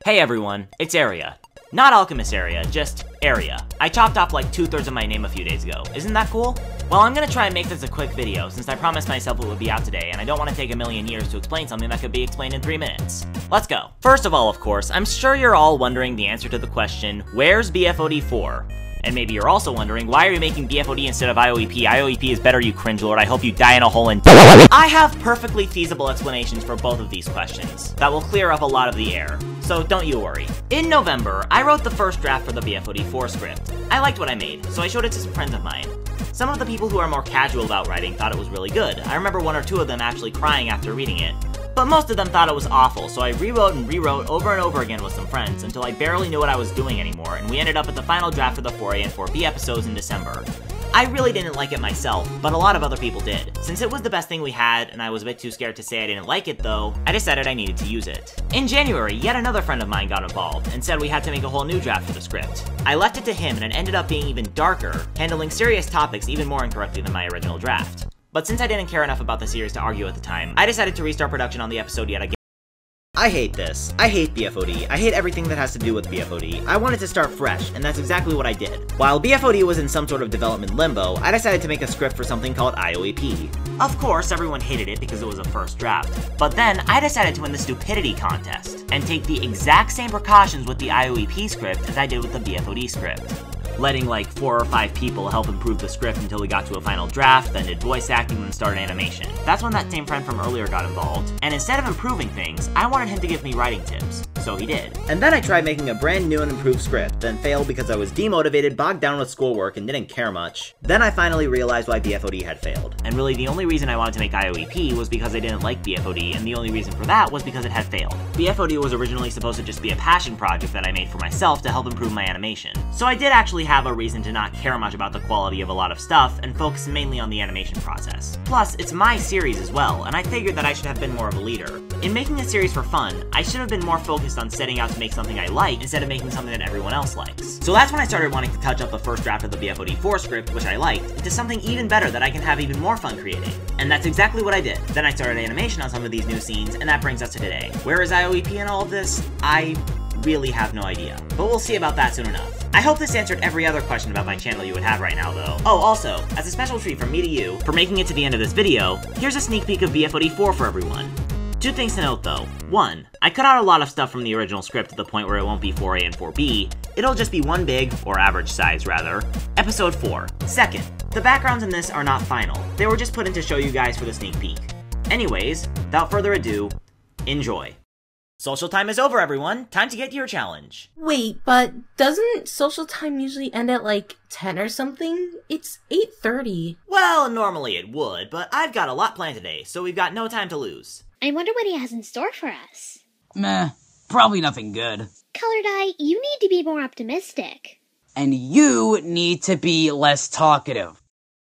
Hey everyone, it's Area. Not Alchemist Area, just Area. I chopped off like 2/3 of my name a few days ago. Isn't that cool? Well, I'm gonna try and make this a quick video, since I promised myself it would be out today, and I don't want to take a million years to explain something that could be explained in 3 minutes. Let's go. First of all, of course, I'm sure you're all wondering the answer to the question, where's BFOD 4? And maybe you're also wondering, why are you making BFOD instead of IOEP? IOEP is better, you cringe lord. I hope you die in a hole in I have perfectly feasible explanations for both of these questions that will clear up a lot of the air, so don't you worry. In November, I wrote the first draft for the BFOD 4 script. I liked what I made, so I showed it to some friends of mine. Some of the people who are more casual about writing thought it was really good. I remember 1 or 2 of them actually crying after reading it. But most of them thought it was awful, so I rewrote and rewrote over and over again with some friends until I barely knew what I was doing anymore, and we ended up at the final draft for the 4A and 4B episodes in December. I really didn't like it myself, but a lot of other people did. Since it was the best thing we had, and I was a bit too scared to say I didn't like it though, I decided I needed to use it. In January, yet another friend of mine got involved, and said we had to make a whole new draft for the script. I left it to him, and it ended up being even darker, handling serious topics even more incorrectly than my original draft. But since I didn't care enough about the series to argue at the time, I decided to restart production on the episode yet again. I hate this. I hate BFOD. I hate everything that has to do with BFOD. I wanted to start fresh, and that's exactly what I did. While BFOD was in some sort of development limbo, I decided to make a script for something called IOEP. Of course, everyone hated it because it was a first draft. But then, I decided to win the stupidity contest, and take the exact same precautions with the IOEP script as I did with the BFOD script. Letting like 4 or 5 people help improve the script until we got to a final draft, then did voice acting, then started animation. That's when that same friend from earlier got involved, and instead of improving things, I wanted him to give me writing tips. So he did. And then I tried making a brand new and improved script, then failed because I was demotivated, bogged down with schoolwork, and didn't care much. Then I finally realized why BFOD had failed. And really the only reason I wanted to make IOEP was because I didn't like BFOD, and the only reason for that was because it had failed. BFOD was originally supposed to just be a passion project that I made for myself to help improve my animation. So I did actually have a reason to not care much about the quality of a lot of stuff, and focus mainly on the animation process. Plus, it's my series as well, and I figured that I should have been more of a leader. In making a series for fun, I should have been more focused on setting out to make something I like, instead of making something that everyone else likes. So that's when I started wanting to touch up the first draft of the BFOD 4 script, which I liked, into something even better that I can have even more fun creating. And that's exactly what I did. Then I started animation on some of these new scenes, and that brings us to today. Where is IOEP in all of this? I really have no idea. But we'll see about that soon enough. I hope this answered every other question about my channel you would have right now though. Oh, also, as a special treat from me to you, for making it to the end of this video, here's a sneak peek of BFOD 4 for everyone. 2 things to note though. 1, I cut out a lot of stuff from the original script to the point where it won't be 4A and 4B, it'll just be one big, or average size rather, episode 4. 2nd, the backgrounds in this are not final. They were just put in to show you guys for the sneak peek. Anyways, without further ado, enjoy. Social time is over, everyone. Time to get to your challenge. Wait, but doesn't social time usually end at like 10 or something? It's 8:30. Well, normally it would, but I've got a lot planned today, so we've got no time to lose. I wonder what he has in store for us. Meh, probably nothing good. Colored Eye, you need to be more optimistic. And you need to be less talkative.